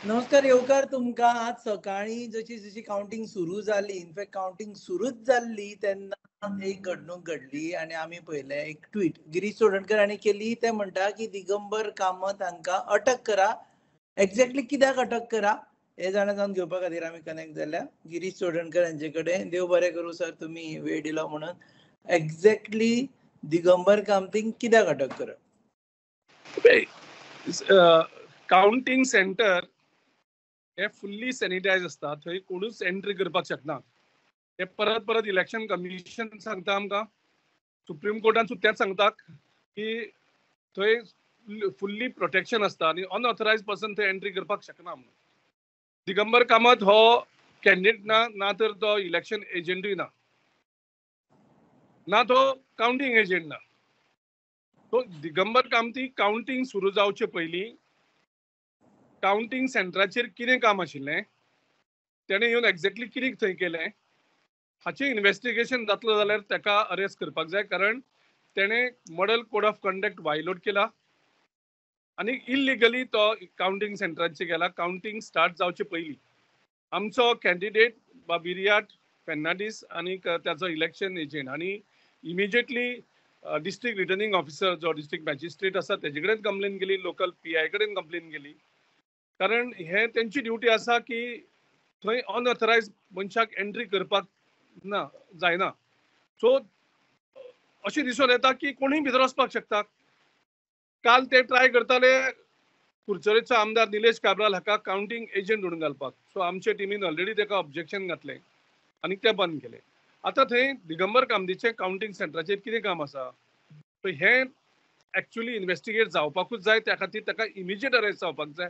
नमस्कार येवकार तुमकां. आज सकाळी जशी जशी काउंटिंग सुरू जाली, इनफॅक्ट काउंटिंग सुरूच जाल्ली तेन्ना एक घडणूक घडली आणि आम्ही पळयलें एक ट्वीट गिरीश चोडणकर हांणी केली. ते म्हणटा की दिगंबर कामत हांकां अटक करा. एक्झॅक्टली कित्याक अटक करा हे जाणा जावन घेवपा खातीर आमी कनेक्ट जाल्या गिरीश चोडणकर हांचे कडेन. देव बरें करूं सर, तुमी वेळ दिलो म्हणून. एक्झॅक्टली दिगंबर कामतींक कित्याक अटक करप? काउंटिंग सेंटर हे फुल्ली सॅनिटायज असता, थंय कोणूच एंट्री करपाक शकना. हे परत परत इलेक्शन कमिशन सांगता आमकां, सुप्रीम कोर्टान सुद्दां तेच सांगता की थंय फुल्ली प्रोटेक्शन असता आनी अनऑथरायज पर्सन थंय एंट्री करपाक शकना म्हणून. दिगंबर कामत हो कॅन्डिडेट ना तर तो इलेक्शन एजंटूय ना तो काउंटिंग एजंट ना. तो दिगंबर कामती काउंटिंग सुरू जावचे पयलीं काउंटिंग सेंटराचेर कितें काम आशिल्लें, तेणें येवन एक्झॅक्टली कितें थंय केलें हाचें इन्व्हेस्टिगेशन जातलो जाल्यार ताका अरेस्ट करपाक जाय, कारण तेणें मॉडल कोड ऑफ कंडक्ट वायलोट केला आनी इल्लिगली तो काउंटिंग सेंटराचेर गेला. काउंटिंग स्टार्ट जावचे पयलीं आमचो कॅन्डिडेट बिरियाट फेर्नांडीस आनी ताचो इलेक्शन एजंट आनी इमिजिएटली डिस्ट्रिक्ट रिटर्निंग ऑफिसर जो डिस्ट्रिक्ट मॅजिस्ट्रेट आसा तेजे कडेन कंप्लेन केली, लोकल PI कडेन कंप्लेन केली, कारण हे तेंची ड्युटी आसा की थंय अनऑथरायज मनशाक एंट्री करपाक जायना. सो अशें दिसून येता की कोणूय भितर वचपाक शकता. काल ते ट्राय करताले कुडचडेंचो आमदार निलेश काब्राल हाका काउंटिंग एजंट म्हणून घालपाक. सो आमचे टिमीन ऑलरेडी ताका ऑब्जेक्शन घातलें आनी ते बंद केलें. आतां थंय दिगंबर कामतीचें काउंटिंग सेंटराचेर कितें काम आसा, सो हें एक्चुअली इन्व्हेस्टिगेट जावपाकूच जाय. त्या खातीर ताका इमिजिएट अरेस्ट जावपाक जाय,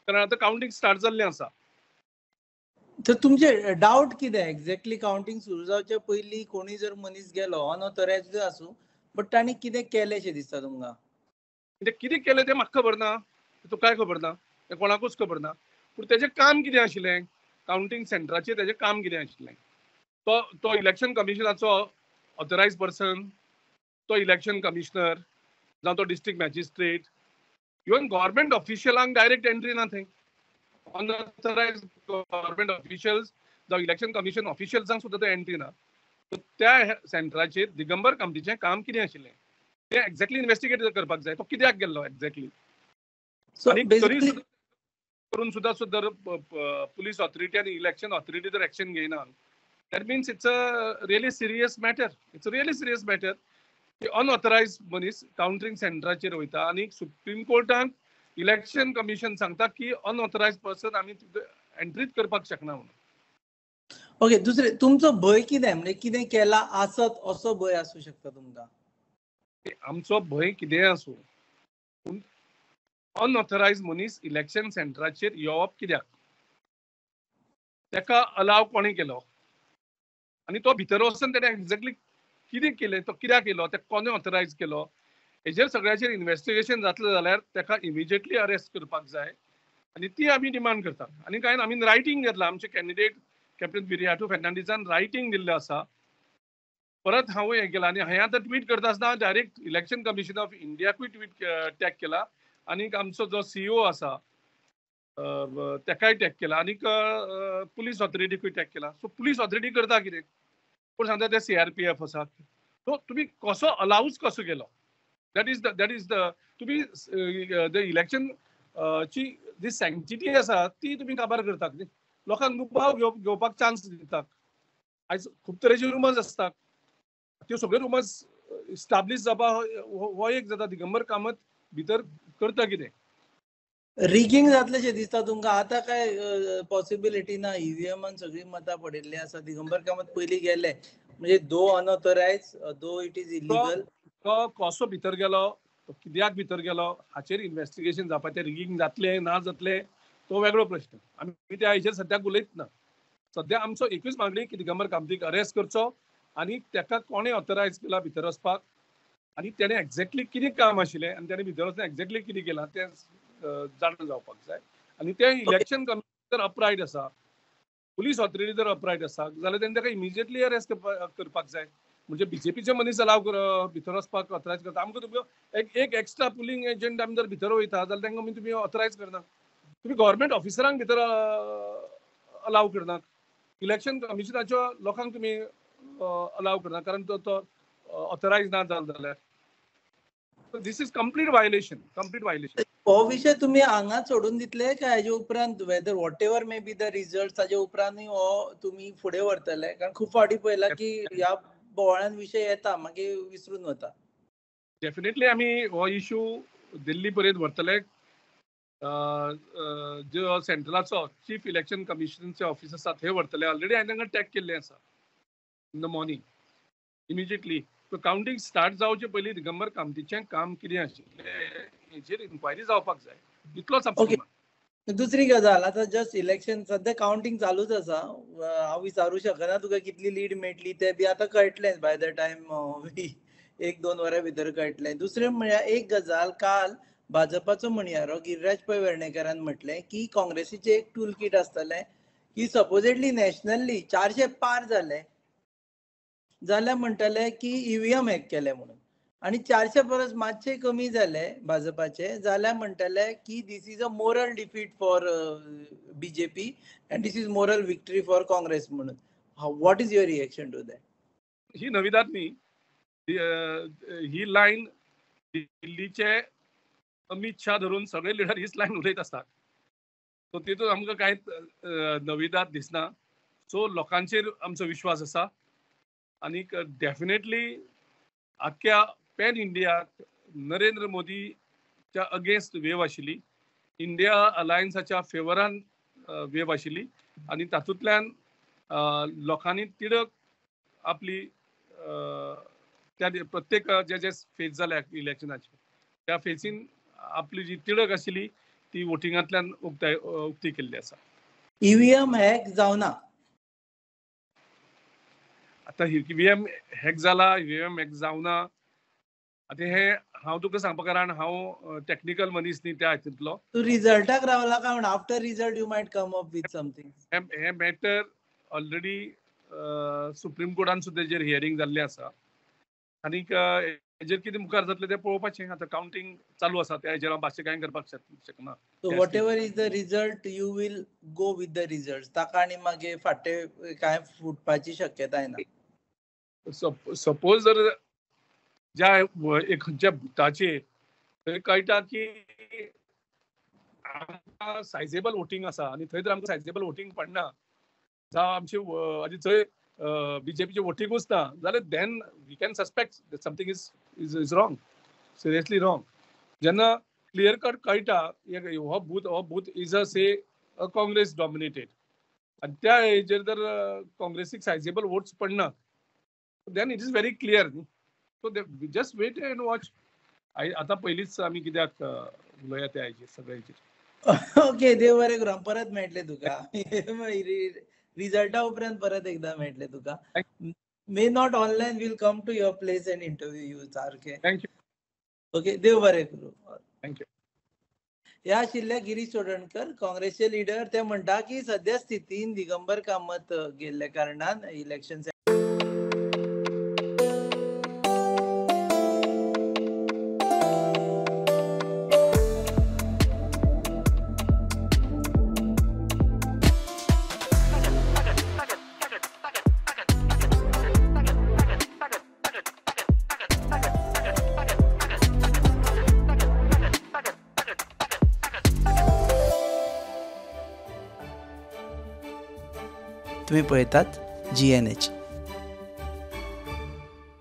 कारण आतां काउंटिंग स्टार्ट जाल्लें आसा. तर तुमचे डाऊट कितें एक्झॅक्टली काउंटिंग सुरू जावचे पयलीं कोणी जर मनीस गेलो अनऑथरायज्ड आसूं बट तांणी कितें केलें दिसता तुमकां? म्हणजे कितें केलें तें म्हाका खबर ना, तुकाय खबर ना, तें कोणाकूच खबर ना. पूण तेजें काम कितें आशिल्लें, काउंटिंग सेंटराचेर तेजें काम कितें आशिल्लें, तो इलेक्शन कमिशनाचो ऑथरायज पर्सन, तो इलेक्शन कमिशनर जावं तो डिस्ट्रिक्ट मॅजिस्ट्रेट, इवन गव्हर्मेंट ऑफिशियलांक डायरेक्ट एंट्री ना थंय. अनऑथरायज गव्हर्मेंट ऑफिशियल्स जावं इलेक्शन कमिशन ऑफिशियल्सांक सुद्दां थंय एंट्री ना. त्या सेंटराचेर दिगंबर कामतीचें काम कितें आशिल्लें ते एक्झॅक्टली इन्व्हेस्टिगेट करपाक जाय. तो कित्याक गेल्लो एक्झॅक्टली, आनी तरी करून सुद्दां पुलीस ऑथॉरिटी आनी इलेक्शन ऑथॉरिटी जर एक्शन घेयना, that means it's a really serious matter की अनऑथरायज मनीस काउंटिंग सेंटराचेर वयता आनी सुप्रीम कोर्टान इलेक्शन कमिशन सांगता की अनऑथरायज पर्सन आमी एंट्रीच करपाक शकना म्हणून. ओके, दुसरें तुमचो भंय कितें, म्हणजे कितें केला आसत असो भंय आसूं शकता तुमकां? आमचो भंय कितेंय आसूं, पूण अनऑथरायज मनीस इलेक्शन सेंटराचेर येवप कित्याक, ताका अलाव कोणी केलो आनी तो भितर वचून तेणें एक्झॅक्टली कितें केलें, तो कित्याक येयलो, ते कोणें ऑथरायज केलो, हेजेर सगळ्याचेर इन्व्हेस्टिगेशन जातलें जाल्यार ताका इमिजिएटली अरेस्ट करपाक जाय आनी ती आमी डिमांड करतात. आनी कांय ना, आमी रायटींग घेतलां. आमचे कॅन्डिडेट कॅप्टन बिरियाटू फेर्नांडीसान रायटींग दिल्लें आसा. परत हांव हें केलां आनी हें आतां ट्वीट करता आसतना डायरेक्ट इलेक्शन कमिशन ऑफ इंडियाकूय ट्वीट टॅग केला आनीक आमचो जो CEO आसा ताकाय टॅग केला आनीक पुलीस ऑथॉरिटीकूय टॅग केला. सो पुलीस ऑथॉरिटी करता कितें, पूण सांगता ते CRPF आसा. सो तुमी कसो अलावूच कसो केलो, दॅट इज द तुमी द इलेक्शन ची जी सँक्टिटी आसा ती तुमी काबार करतात न्ही. लोकांक मुबाव घेवपाक चान्स दितात. आयज खूब तरेचे रुमर्स आसतात, त्यो सगळ्यो रुमर्स इस्टाब्लीश जावपा हो एक जाता. दिगंबर कामत भितर करता कितें? रिगिंग जातलेशें दिसता तुमकां? आतां काय पॉसिबिलिटी ना? EVMान सगळीं मतां पडिल्लीं आसा. दिगंबर कामत पयलीं गेले म्हणजे दो अनऑथरायज दो इट इज इलिगल. तो कसो भितर गेलो, तो कित्याक भितर गेलो हाचेर इन्व्हेस्टिगेशन जावपाक. ते रिगिंग जातलें ना जातलें तो वेगळो प्रश्न. आमी त्या हेचेर सद्याक उलयत ना. सद्या आमचो एकूच मागणी की दिगंबर कामतीक अरेस्ट करचो आनी ताका कोणें ऑथरायज केला भितर वचपाक आनी तेणें एक्झॅक्टली कितें काम आशिल्लें आनी तेणें भितर वचून एक्झॅक्टली कितें केलां तें जाणून जावपाक जाय. आनी ते इलेक्शन कमिशन जर अपरायट आसा, पुलीस ऑथॉरिटी जर अपरायट आसा जाल्यार तेणें ताका इमिजिएटली अरेस्ट करपाक जाय. म्हणजे BJPचे मनीस अलाव करप भितर वचपाक ऑथरायज करता. आमकां तुमकां एक एक्स्ट्रा पुलिंग एजंट आमी जर भितर वयता जाल्यार तांकां तुमी ऑथरायज करना. तुम्ही गव्हर्नमेंट ऑफिसरांक भितर अलाव करनात, इलेक्शन कमिशनाच्या लोकांक तुम्ही अलाव करना, कारण तो ऑथरायज ना जालो जाल्यार दिस इज कंप्लीट वायलेशन. हो विषय तुम्ही हांगा सोडून दितले काय हेजे उपरांत whether whatever may be the result ताजे उपरांत हो तुम्ही फुडें व्हरतले? कारण खूब फावटी पळयला की ह्या बोवाळान विषय येता मागीर विसरून वता. डेफिनेटली आमी हो इश्यू दिल्ली पर्यंत व्हरतले. जो सेंट्रलाचो चीफ इलेक्शन कमिशनचे ऑफिस आसा थंय व्हरतले. ऑलरेडी हांवें तांकां टॅग केल्लें आसा in the morning immediately. Counting start जावचे पयलीं दिगंबर कामतीचें काम कितें आशिल्लें हेचेर इन्क्वायरी जावपाक जाय, इतलोच आमचो ओके. दुसरी गजाल, आता जस्ट इलेक्शन सध्या काउंटिंग चालूच आसा. हांव विचारूं शकना तुका कितली लीड मेळटली तें बी आतां कळटलें बाय द टायम 1-2 वरां भितर कळटलें. दुसरें म्हळ्यार एक गजाल, काल भाजपाचो म्हणयारो गिरिराज पै वेर्णेकरान म्हटलें की काँग्रेसीचें एक टूल किट आसतलें की सपोजिटली नॅशनली 400 पार जाले जाल्यार म्हणटले की ईव्हीएम हॅक केले म्हणून, आणि 400 परस मातशे कमी झाले भाजपाचे जाल्यार म्हणटले की this is a moral defeat for BJP and this is moral victory for Congress म्हणून. What is your reaction to that? ही नविदाद न्ही. ही लायन दिल्लीचे अमित शाह धरून सगळे लिडर हीच लायन उलयत आसतात. सो तितून आमकां कांयच नविदाद दिसना. सो लोकांचेर आमचो विश्वास आसा आनी डेफिनेटली आख्या पॅन इंडियाक नरेंद्र मोदीच्या अगेन्स्ट वेव आशिल्ली, इंडिया अलायन्साच्या फेवरान वेव आशिल्ली, आनी तातूंतल्यान लोकांनी तिडक आपली त्या प्रत्येक जे फेस जाल्या इलेक्शनाचे त्या फेसीन आपली जी तिडक आशिल्ली ती वोटिंगांतल्यान उक्ती केल्ली आसा. ईव्हीएम हॅक जावना. आतां ईव्हीएम हॅक जाला, ईव्हीएम हॅक जावना, आतां हे हांव तुका सांगपा कारण हांव टेक्निकल मनीस न्ही त्या हातूंतलो. तूं रिजल्टाक रावला काय म्हणून after result you might come up with something. हे मॅटर ऑलरेडी सुप्रीम कोर्टान सुद्दां हेजेर हियरींग जाल्लें आसा आनी हेजेर कितें मुखार जातलें तें पळोवपाचें. आतां काउंटिंग चालू आसा त्या हेजेर हांव भाश्य कांय करपाक शकना. So whatever is the result you will go with the result. ताका आनी मागीर फाटें कांय फुटपाची शक्यताय ना. सपोज जर ज्या खंयच्या बुथाचेर थंय कळटा की आमकां सायजेबल वोटींग आसा आनी थंय जर आमकां सायजेबल वोटींग पडना जावं आमचे आनी थंय बीजेपीचे वोटींगूच ना जाल्यार then we can suspect something is wrong, seriously wrong. जेन्ना क्लियर कट कळटा हो booth is a Congress dominated आनी त्या हेजेर जर काँग्रेसीक सायजेबल वोट्स पडना then it is very clear. So just wait and watch. आता पयलींच आमी कित्याक उलया त्या हेजेर सगळ्यांचेर. ओके, देव बरें करूं. परत मेळटले तुका रिजल्टा उपरांत परत एकदा मेळटले तुका. May not online will come to your place and interview you. सारकें. थँक्यू. ओके, देव बरें करूं. थँक्यू. हे आशिल्ले गिरीश चोडणकर, काँग्रेसचे लिडर. ते म्हणटा की सद्या स्थितीन दिगंबर कामत गेल्ल्या कारणान इलेक्शन तुम्ही पळयतात GNH.